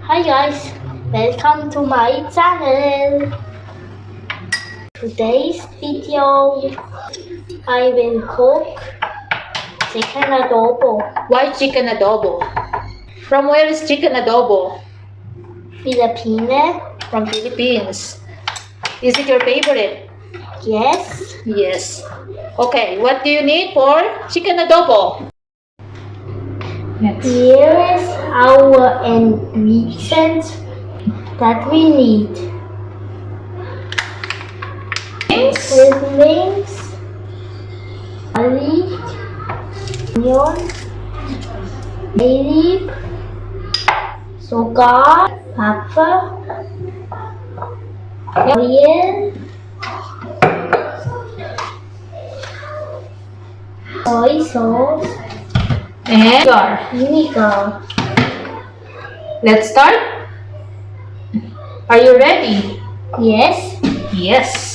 Hi guys, welcome to my channel. Today's video, I will cook chicken adobo. Why chicken adobo? From where is chicken adobo? Philippines. From Philippines. Is it your favorite? Yes. Yes. Okay, what do you need for chicken adobo? Here is our ingredients that we need. Seasonings, garlic, onion, bay leaf, sugar, pepper, oil, soy sauce, And vinegar. let's start. Are you ready? Yes. Yes.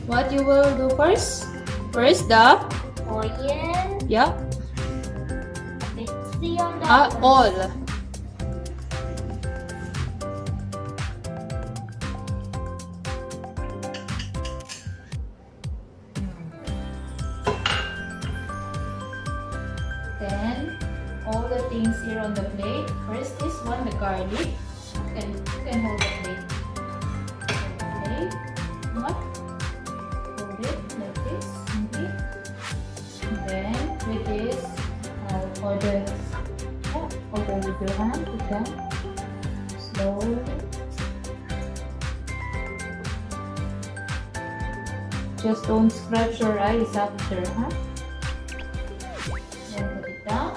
What you will do first? First the Oil. yeah Let's see on the all. Then all the things here on the plate. First this one, the garlic. You can hold the plate. Okay. What? Hold it like this. Okay. Then with this, I'll order with your hand. Put down. Slowly. Just don't scratch your eyes after, huh? Then put it down.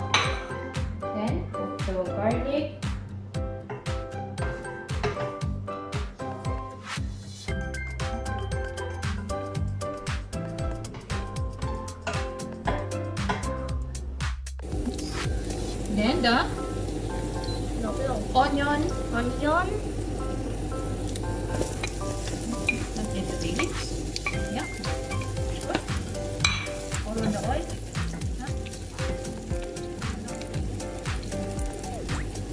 Then put the garlic. Then the onion. Not yet the leaves. Yeah. All on the oil. Huh?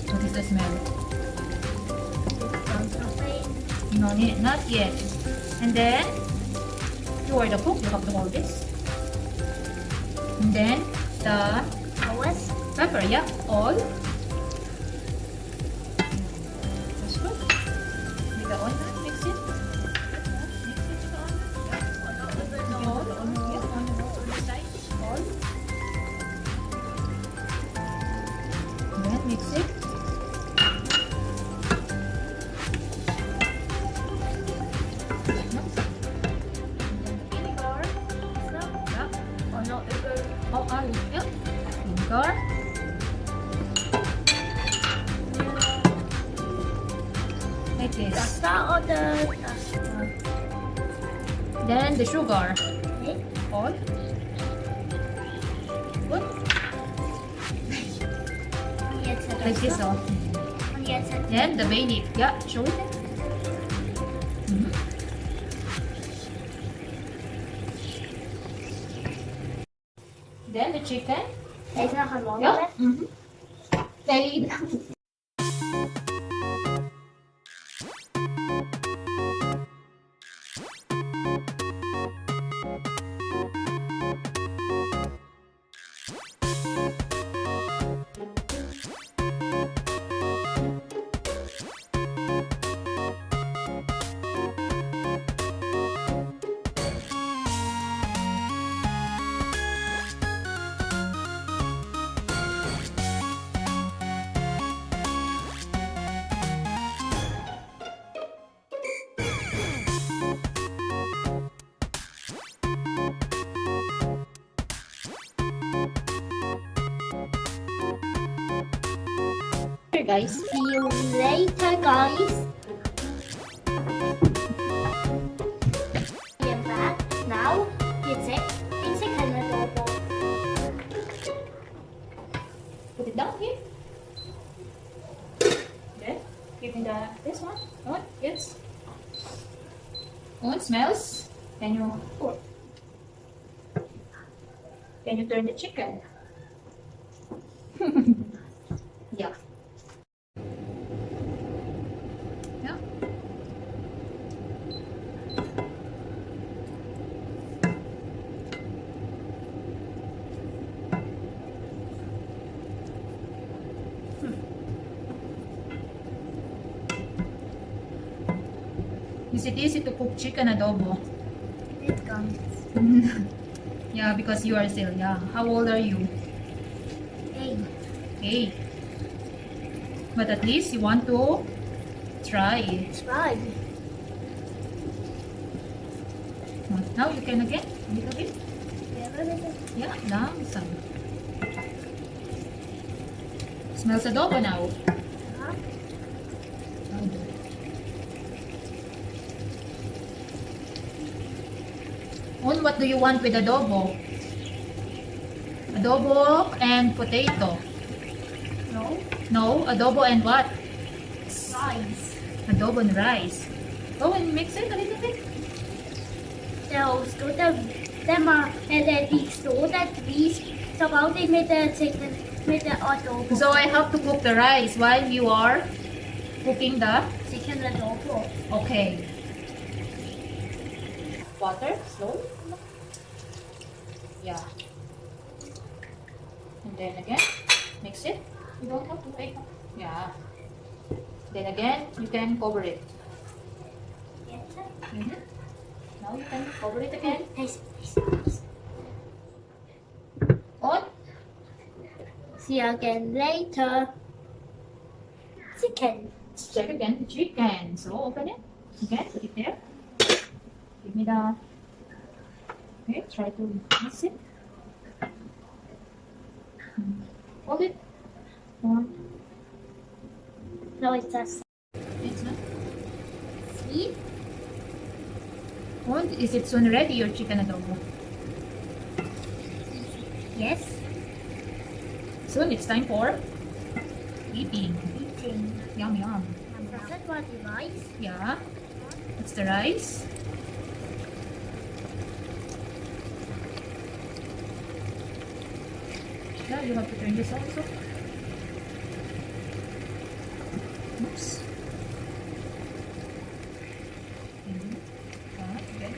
What is the smell? No, not yet. And then you are the cook. You have to hold this. And then the pepper, yeah, all. That's good. With the onion, mix it. Mix it with the onion. Yeah, all, yeah, on the side, all. Then mix it. Vinegar. Yeah. Vinegar. Like this. Then the sugar. All. Good. Like this all. Then the bay leaf. Yeah, show it. Then the chicken. Yeah. Dali. Here, guys. See you later, guys. I am back. Now, it's a adobo. Put it down here. Then, give me this one. Oh, yes. Oh, it smells. Can you pour? Can you turn the chicken? Yeah. Yeah. Is it easy to cook chicken adobo? It comes. Yeah, because you are still young. How old are you? 8. 8. But at least you want to try. Try. Now you can again. A little bit. Yeah, now some. Smells adobo now. And what do you want with adobo? Adobo and potato. No. No, adobo and what? Rice. Adobo and rice. Go and mix it a little bit. Så stod der var, eller de stod der vis, så var det med det adobo. So I have to cook the rice while you are cooking the. Chicken adobo. Okay. Water, slowly. Yeah. And then again, mix it. You don't have to wait. Yeah. Then again, you can cover it. Mm-hmm. Now you can cover it again. On. See you again later. Chicken. Check again the chicken. So open it. Again, put it there. Give me the. Okay, try to mix it. Hold it. One. No, it's just It's not. see. And is it soon ready, your chicken adobo? Yes. Soon it's time for eating. Eating. Yum yum. And that was the rice. Yeah. That's the rice. Yeah, you have to turn this also. Oops. Okay.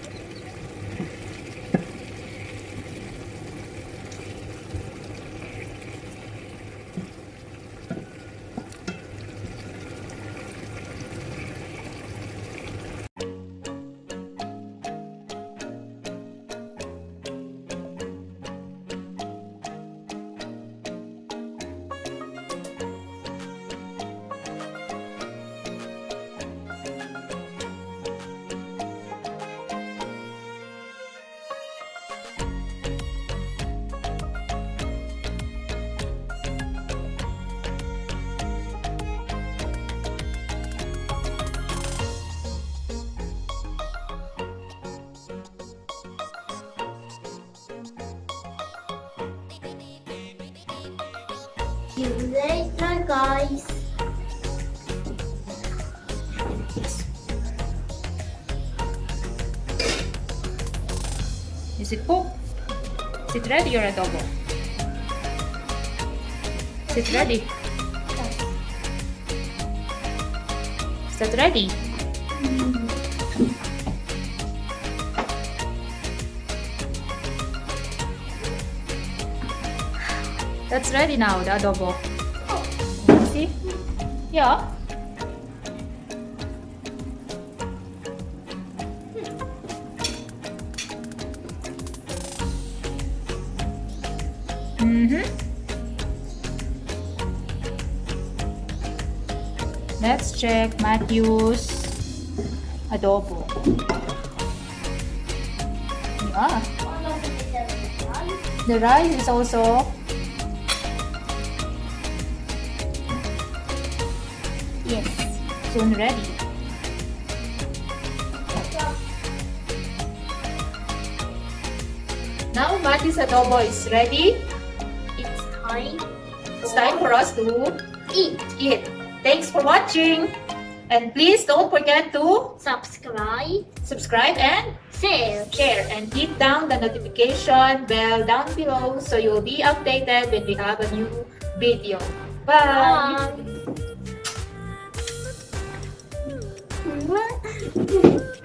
See you later, guys. Is it cooked? Is it ready, your adobo? Is it ready? Is that ready? That's ready now, the adobo. See? Yeah. Let's check Matthew's adobo. Yeah. The rice is also soon ready. Now Matthew's adobo is ready. It's time for us to eat. Thanks for watching. And please don't forget to subscribe and share and hit down the notification bell down below so you'll be updated when we have a new video. Bye! Bye.